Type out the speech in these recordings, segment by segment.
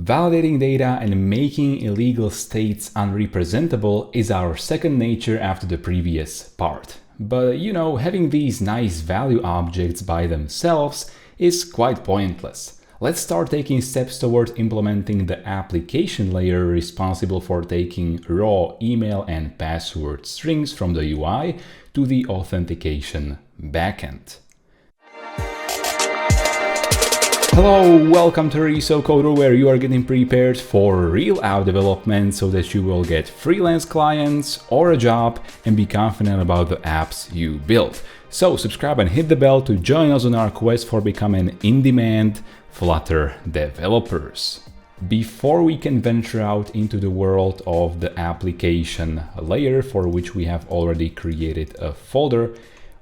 Validating data and making illegal states unrepresentable is our second nature after the previous part. But having these nice value objects by themselves is quite pointless. Let's start taking steps towards implementing the application layer responsible for taking raw email and password strings from the UI to the authentication backend. Hello, welcome to ResoCoder, where you are getting prepared for real app development so that you will get freelance clients or a job and be confident about the apps you build. So subscribe and hit the bell to join us on our quest for becoming in-demand Flutter developers. Before we can venture out into the world of the application layer, for which we have already created a folder,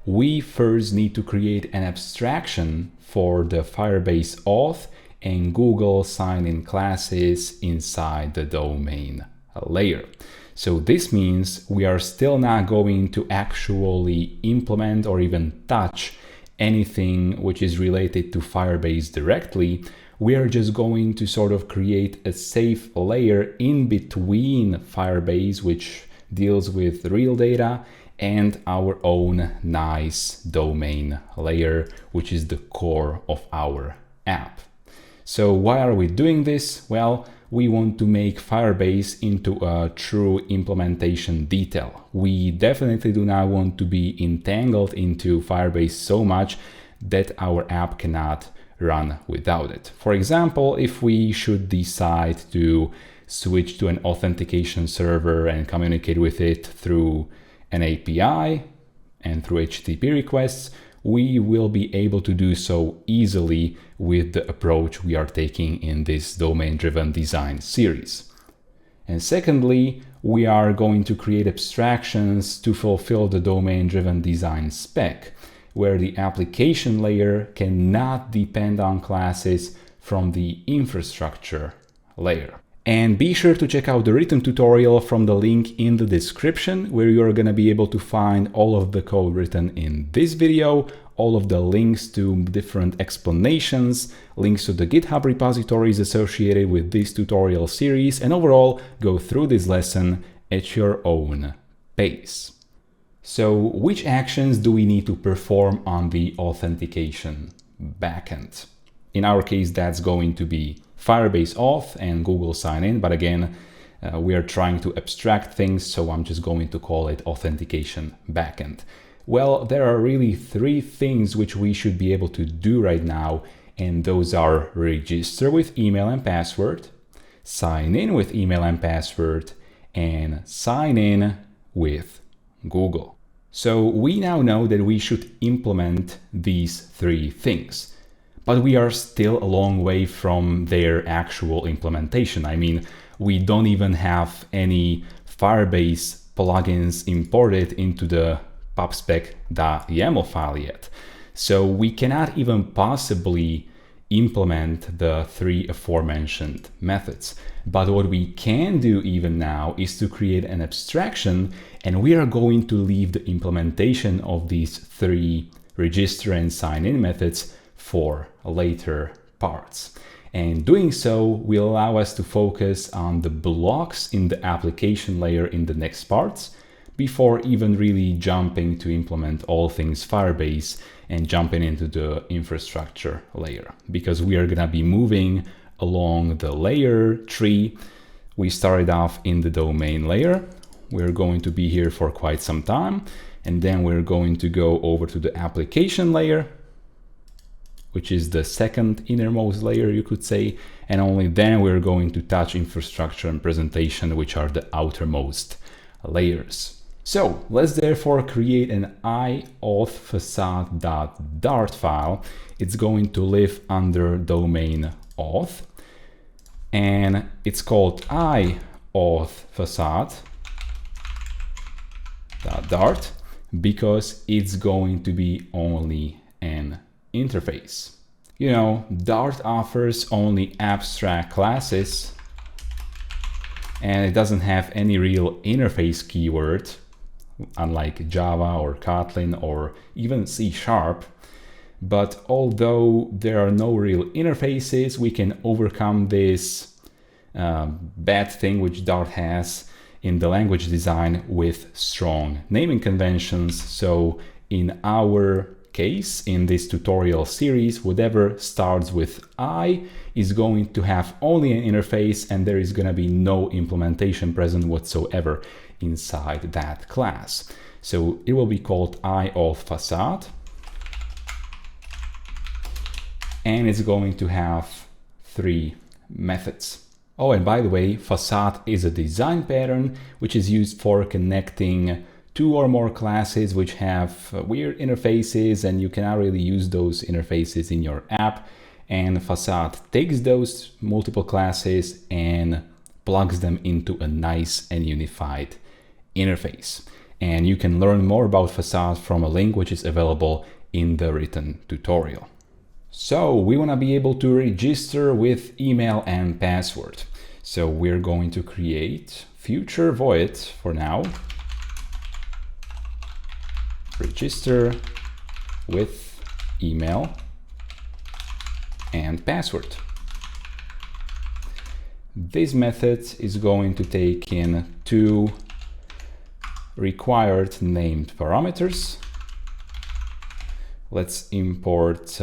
we first need to create an abstraction for the Firebase Auth and Google sign-in classes inside the domain layer. So this means we are still not going to actually implement or even touch anything which is related to Firebase directly. We are just going to sort of create a safe layer in between Firebase, which deals with real data, and our own nice domain layer, which is the core of our app. So why are we doing this? Well, we want to make Firebase into a true implementation detail. We definitely do not want to be entangled into Firebase so much that our app cannot run without it. For example, if we should decide to switch to an authentication server and communicate with it through an API and through HTTP requests, we will be able to do so easily with the approach we are taking in this domain-driven design series. And secondly, we are going to create abstractions to fulfill the domain-driven design spec, where the application layer cannot depend on classes from the infrastructure layer. And be sure to check out the written tutorial from the link in the description, where you are going to be able to find all of the code written in this video, all of the links to different explanations, links to the GitHub repositories associated with this tutorial series, and overall go through this lesson at your own pace. So which actions do we need to perform on the authentication backend? In our case, that's going to be Firebase Auth and Google sign-in, but again, we are trying to abstract things, so I'm just going to call it authentication backend. Well, there are really three things which we should be able to do right now, and those are register with email and password, sign in with email and password, and sign in with Google. So we now know that we should implement these three things. But we are still a long way from their actual implementation. I mean, we don't even have any Firebase plugins imported into the pubspec.yaml file yet. So we cannot even possibly implement the three aforementioned methods. But what we can do even now is to create an abstraction, and we are going to leave the implementation of these three register and sign in methods for later parts. And doing so will allow us to focus on the blocks in the application layer in the next parts, before even really jumping to implement all things Firebase and jumping into the infrastructure layer. Because we are gonna be moving along the layer tree. We started off in the domain layer. We're going to be here for quite some time. And then we're going to go over to the application layer, which is the second innermost layer, you could say. And only then we're going to touch infrastructure and presentation, which are the outermost layers. So let's therefore create an iAuth facade.dart file. It's going to live under domain auth, and it's called iAuth facade.dart because it's going to be only an interface. You know, Dart offers only abstract classes, and it doesn't have any real interface keyword, unlike Java or Kotlin or even C#. But although there are no real interfaces, we can overcome this bad thing which Dart has in the language design with strong naming conventions. So in our case, in this tutorial series, whatever starts with I is going to have only an interface, and there is going to be no implementation present whatsoever inside that class. So it will be called Auth Facade, and it's going to have 3 methods. Oh, and by the way, Facade is a design pattern which is used for connecting 2 or more classes which have weird interfaces, and you cannot really use those interfaces in your app. And Facade takes those multiple classes and plugs them into a nice and unified interface. And you can learn more about Facade from a link which is available in the written tutorial. So we want to be able to register with email and password. So we're going to create future void for now. Register with email and password. This method is going to take in 2 required named parameters. Let's import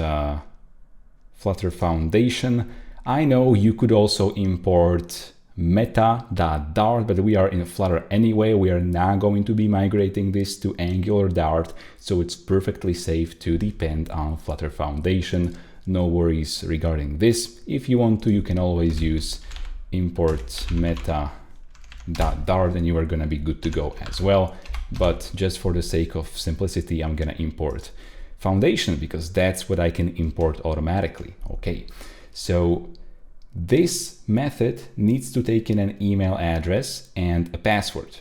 Flutter Foundation. I know you could also import meta.dart, but we are in Flutter anyway. We are not going to be migrating this to Angular Dart, so it's perfectly safe to depend on Flutter Foundation. No worries regarding this. If you want to, you can always use import meta.dart and you are going to be good to go as well. But just for the sake of simplicity, I'm going to import Foundation because that's what I can import automatically. Okay, so this method needs to take in an email address and a password.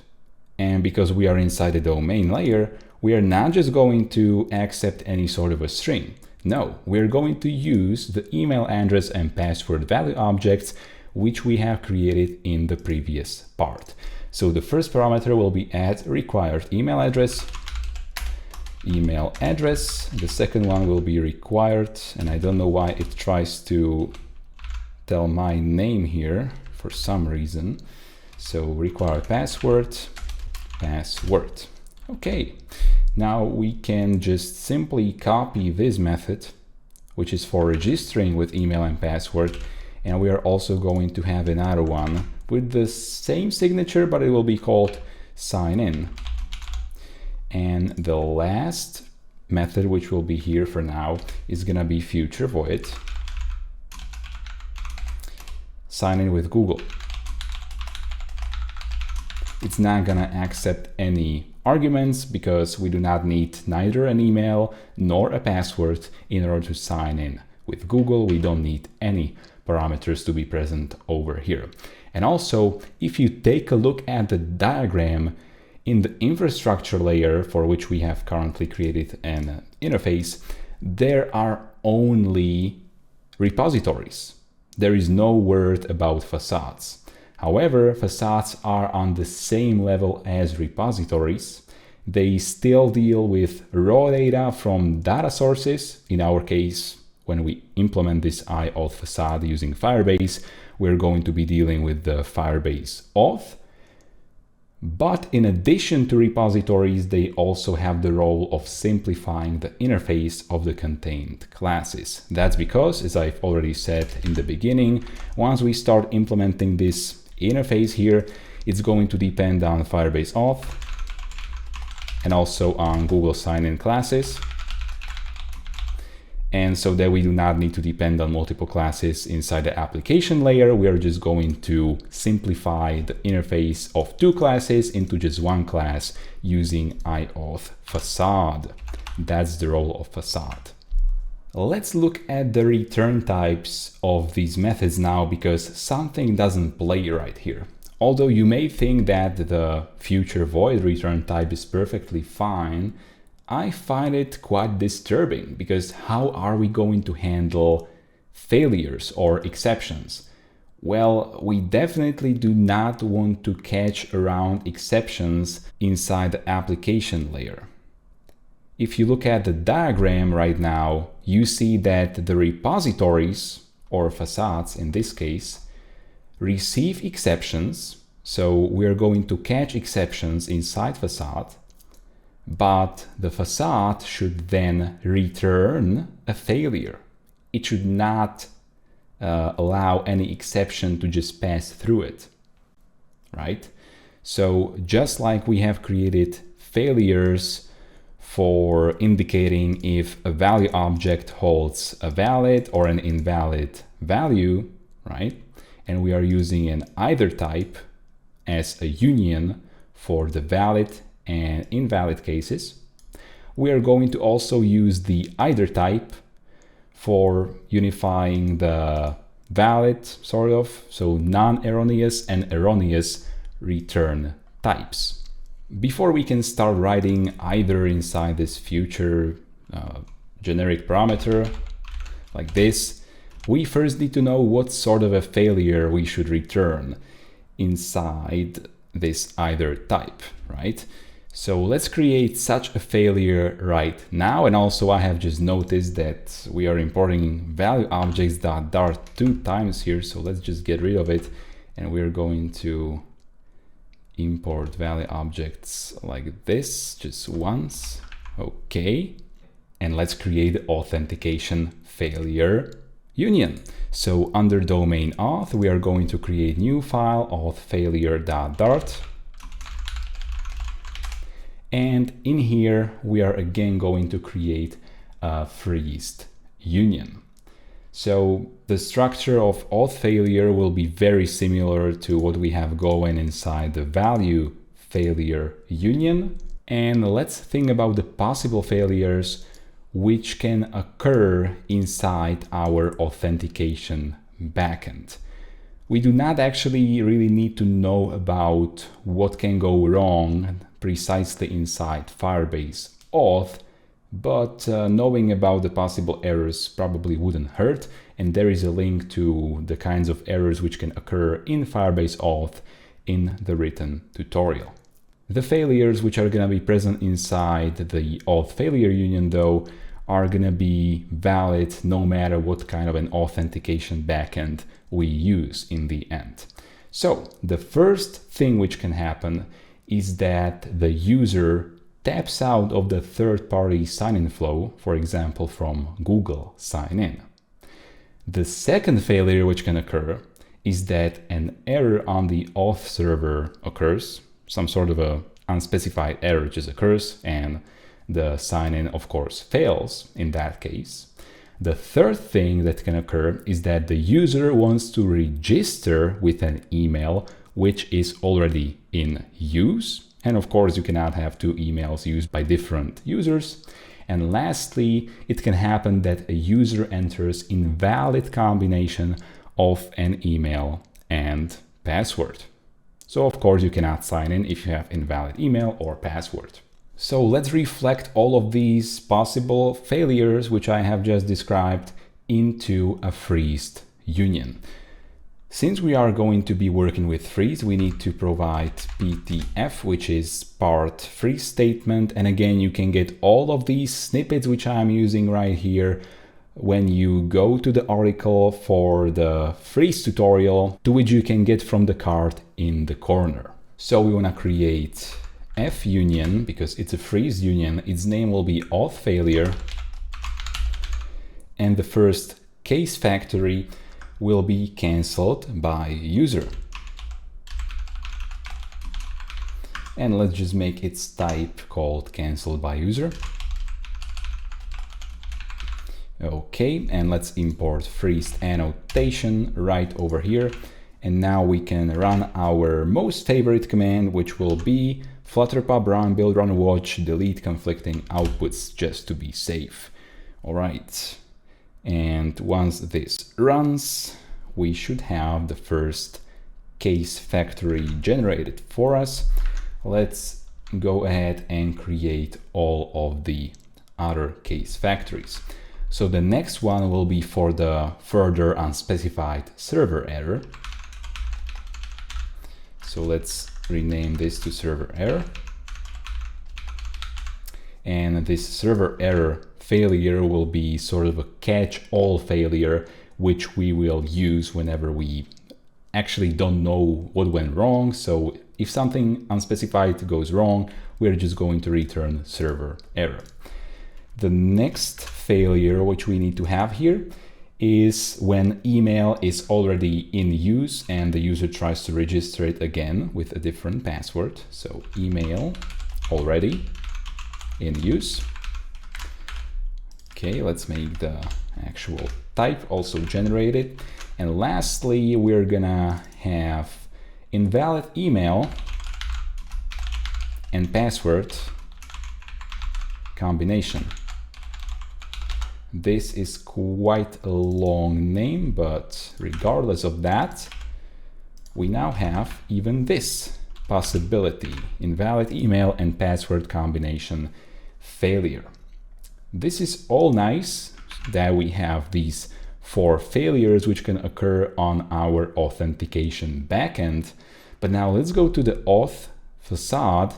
And because we are inside the domain layer, we are not just going to accept any sort of a string. No, we're going to use the email address and password value objects which we have created in the previous part. So the first parameter will be add required email address. The second one will be required, and I don't know why it tries to tell my name here for some reason. So required password. Okay, now we can just simply copy this method, which is for registering with email and password, and we are also going to have another one with the same signature, but it will be called sign in. And the last method, which will be here for now, is gonna be future void sign in with Google. It's not gonna accept any arguments because we do not need neither an email nor a password in order to sign in with Google. We don't need any parameters to be present over here. And also, if you take a look at the diagram in the infrastructure layer for which we have currently created an interface, there are only repositories. There is no word about facades. However, facades are on the same level as repositories. They still deal with raw data from data sources. In our case, when we implement this Auth facade using Firebase, we're going to be dealing with the Firebase Auth. But in addition to repositories, they also have the role of simplifying the interface of the contained classes. That's because, as I've already said in the beginning, once we start implementing this interface here, it's going to depend on Firebase Auth and also on Google sign-in classes. And so that we do not need to depend on multiple classes inside the application layer, we are just going to simplify the interface of 2 classes into just 1 class using Auth Facade. That's the role of Facade. Let's look at the return types of these methods now, because something doesn't play right here. Although you may think that the future void return type is perfectly fine, I find it quite disturbing, because how are we going to handle failures or exceptions? Well, we definitely do not want to catch around exceptions inside the application layer. If you look at the diagram right now, you see that the repositories, or facades in this case, receive exceptions. So we're going to catch exceptions inside Facade, but the Facade should then return a failure. It should not allow any exception to just pass through it, right? So just like we have created failures for indicating if a value object holds a valid or an invalid value, right? And we are using an either type as a union for the valid and invalid cases. We are going to also use the either type for unifying the valid, sort of, so non-erroneous and erroneous return types. Before we can start writing either inside this future generic parameter like this, we first need to know what sort of a failure we should return inside this either type, right? So let's create such a failure right now. And also I have just noticed that we are importing value objects.dart 2 times here. So let's just get rid of it. And we're going to import value objects like this just once. Okay. And let's create the authentication failure union. So under domain auth, we are going to create new file auth_failure.dart. And in here, we are again going to create a freezed union. So the structure of auth failure will be very similar to what we have going inside the value failure union. And let's think about the possible failures which can occur inside our authentication backend. We do not actually really need to know about what can go wrong precisely inside Firebase Auth, but knowing about the possible errors probably wouldn't hurt. And there is a link to the kinds of errors which can occur in Firebase Auth in the written tutorial. The failures which are going to be present inside the auth failure union, though, are going to be valid no matter what kind of an authentication backend we use in the end. So the first thing which can happen is that the user taps out of the third-party sign-in flow, for example, from Google Sign-In. The second failure which can occur is that an error on the auth server occurs, some sort of a unspecified error just occurs, and the sign-in, of course, fails in that case. The third thing that can occur is that the user wants to register with an email which is already in use. And of course, you cannot have 2 emails used by different users. And lastly, it can happen that a user enters invalid combination of an email and password. So of course, you cannot sign in if you have invalid email or password. So let's reflect all of these possible failures, which I have just described, into a freezed union. Since we are going to be working with freeze, we need to provide PTF, which is part freeze statement. And again, you can get all of these snippets, which I'm using right here, when you go to the article for the freeze tutorial, to which you can get from the card in the corner. So we want to create FUnion, because it's a freeze union. Its name will be auth failure. And the first case factory will be cancelled by user. And let's just make its type called cancelled by user. Okay, and let's import freezed annotation right over here. And now we can run our most favorite command, which will be flutter pub run build run watch delete conflicting outputs, just to be safe. All right. And once this runs, we should have the first case factory generated for us. Let's go ahead and create all of the other case factories. So the next one will be for the further unspecified server error. So let's rename this to server error. And this server error failure will be sort of a catch-all failure, which we will use whenever we actually don't know what went wrong. So if something unspecified goes wrong, we're just going to return server error. The next failure which we need to have here is when email is already in use and the user tries to register it again with a different password. So email already in use. Okay, let's make the actual type also generated. And lastly, we're gonna have invalid email and password combination. This is quite a long name, but regardless of that, we now have even this possibility: invalid email and password combination failure. This is all nice that we have these 4 failures which can occur on our authentication backend. But now let's go to the Auth facade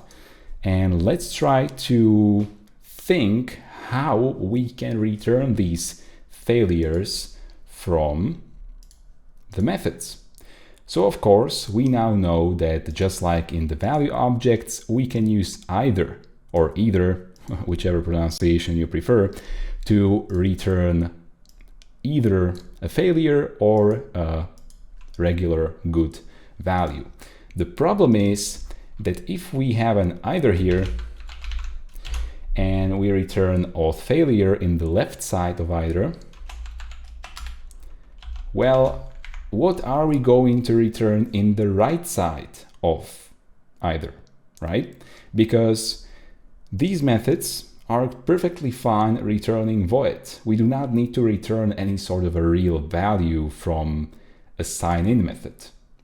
and let's try to think how we can return these failures from the methods. So of course, we now know that just like in the value objects, we can use either, whichever pronunciation you prefer, to return either a failure or a regular good value. The problem is that if we have an either here and we return auth failure in the left side of either, well, what are we going to return in the right side of either, right? Because these methods are perfectly fine returning void. We do not need to return any sort of a real value from a sign-in method,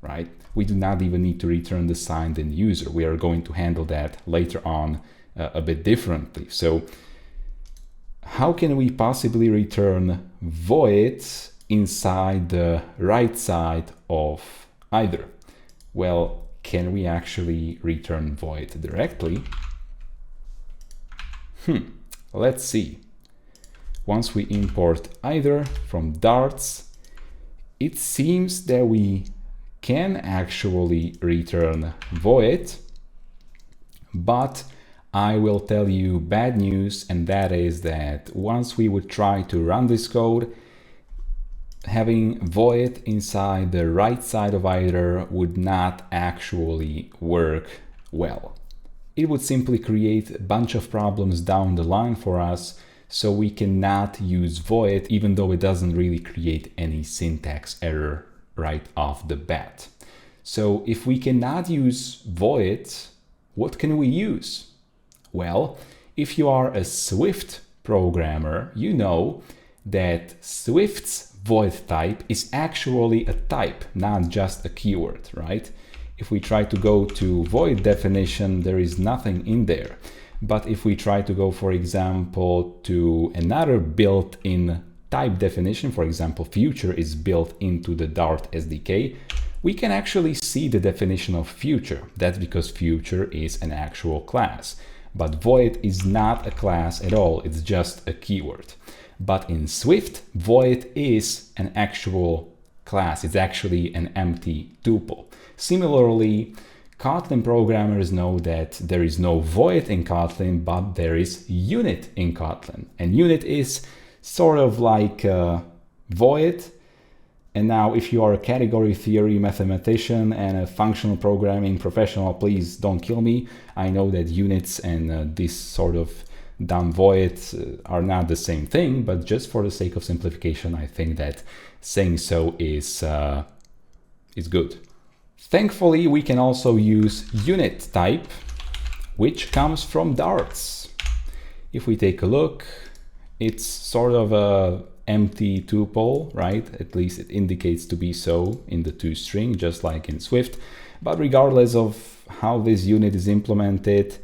right? We do not even need to return the signed-in user. We are going to handle that later on a bit differently. So how can we possibly return void inside the right side of either? Well, can we actually return void directly? Let's see. Once we import either from darts, it seems that we can actually return void, but I will tell you bad news, and that is that once we would try to run this code, having void inside the right side of either would not actually work well. It would simply create a bunch of problems down the line for us, so we cannot use void, even though it doesn't really create any syntax error right off the bat. So if we cannot use void, what can we use? Well, if you are a Swift programmer, you know that Swift's void type is actually a type, not just a keyword, right? If we try to go to void definition, there is nothing in there. But if we try to go, for example, to another built-in type definition, for example, future is built into the Dart SDK, we can actually see the definition of future. That's because future is an actual class. But void is not a class at all, it's just a keyword. But in Swift, void is an actual class. It's actually an empty tuple. Similarly, Kotlin programmers know that there is no void in Kotlin, but there is unit in Kotlin. And unit is sort of like void. And now if you are a category theory mathematician and a functional programming professional, please don't kill me. I know that units and this sort of dumb voids are not the same thing, but just for the sake of simplification, I think that saying so is good. Thankfully, we can also use unit type, which comes from darts. If we take a look, it's sort of a empty tuple, right? At least it indicates to be so in the toString, just like in Swift. But regardless of how this unit is implemented,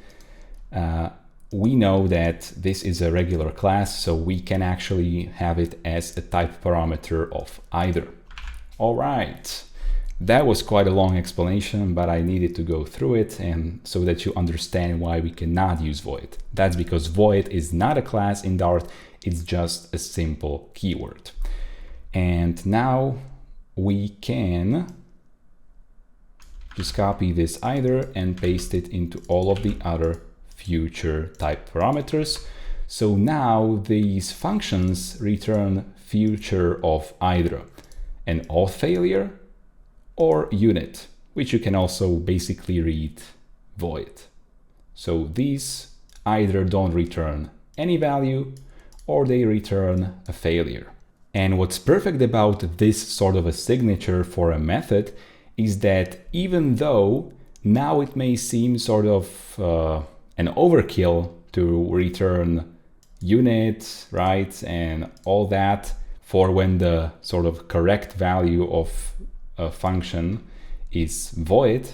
we know that this is a regular class, so we can actually have it as a type parameter of either. All right. That was quite a long explanation, but I needed to go through it and so that you understand why we cannot use void. That's because void is not a class in Dart, it's just a simple keyword. And now we can just copy this either and paste it into all of the other future type parameters. So now these functions return future of either an auth failure or unit, which you can also basically read void. So these either don't return any value or they return a failure. And what's perfect about this sort of a signature for a method is that even though now it may seem sort of an overkill to return unit, right, and all that for when the sort of correct value of a function is void,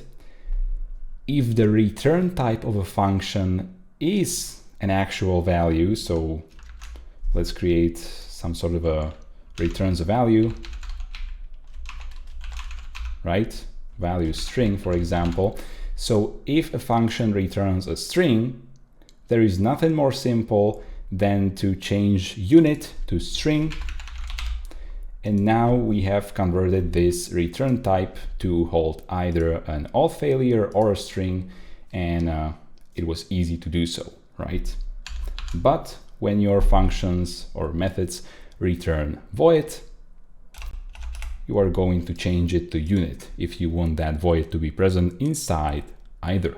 if the return type of a function is an actual value, so let's create some sort of a returns a value, right? Value string, for example. So if a function returns a string, there is nothing more simple than to change unit to string. And now we have converted this return type to hold either an auth failure or a string, and it was easy to do so, right? But when your functions or methods return void, you are going to change it to unit if you want that void to be present inside either.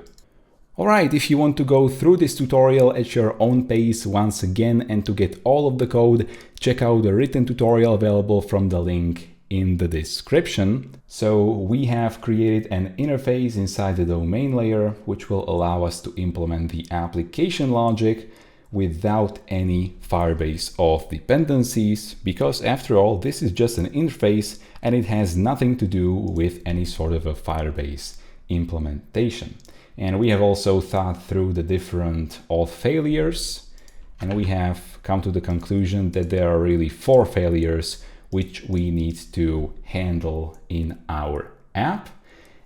Alright, if you want to go through this tutorial at your own pace once again and to get all of the code, check out the written tutorial available from the link in the description. So we have created an interface inside the domain layer, which will allow us to implement the application logic without any Firebase auth dependencies, because after all, this is just an interface and it has nothing to do with any sort of a Firebase implementation. And we have also thought through the different auth failures, and we have come to the conclusion that there are really 4 failures which we need to handle in our app.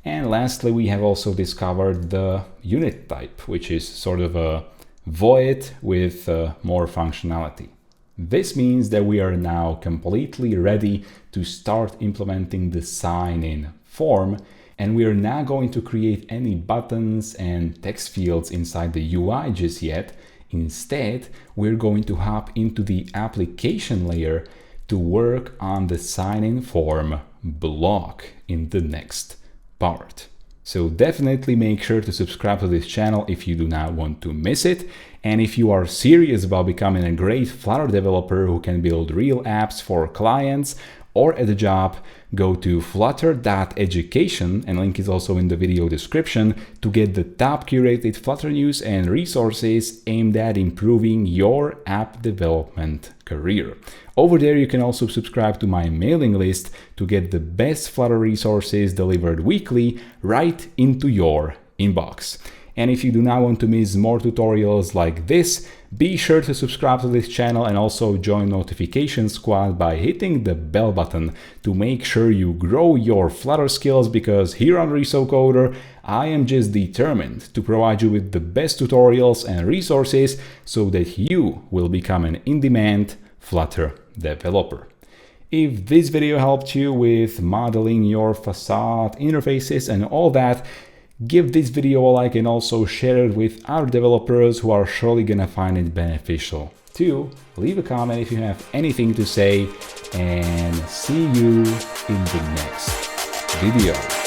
And lastly, we have also discovered the unit type, which is sort of a void with more functionality. This means that we are now completely ready to start implementing the sign-in form, and we are not going to create any buttons and text fields inside the UI just yet. Instead, we're going to hop into the application layer to work on the sign-in form block in the next part. So definitely make sure to subscribe to this channel if you do not want to miss it. And if you are serious about becoming a great Flutter developer who can build real apps for clients or at a job, go to flutter.education, and link is also in the video description, to get the top curated Flutter news and resources aimed at improving your app development career. Over there, you can also subscribe to my mailing list to get the best Flutter resources delivered weekly right into your inbox. And if you do not want to miss more tutorials like this, be sure to subscribe to this channel and also join Notification Squad by hitting the bell button to make sure you grow your Flutter skills, because here on ResoCoder, I am just determined to provide you with the best tutorials and resources so that you will become an in-demand Flutter developer. If this video helped you with modeling your Facade interfaces and all that, give this video a like and also share it with other developers who are surely gonna find it beneficial too. Leave a comment if you have anything to say, and see you in the next video.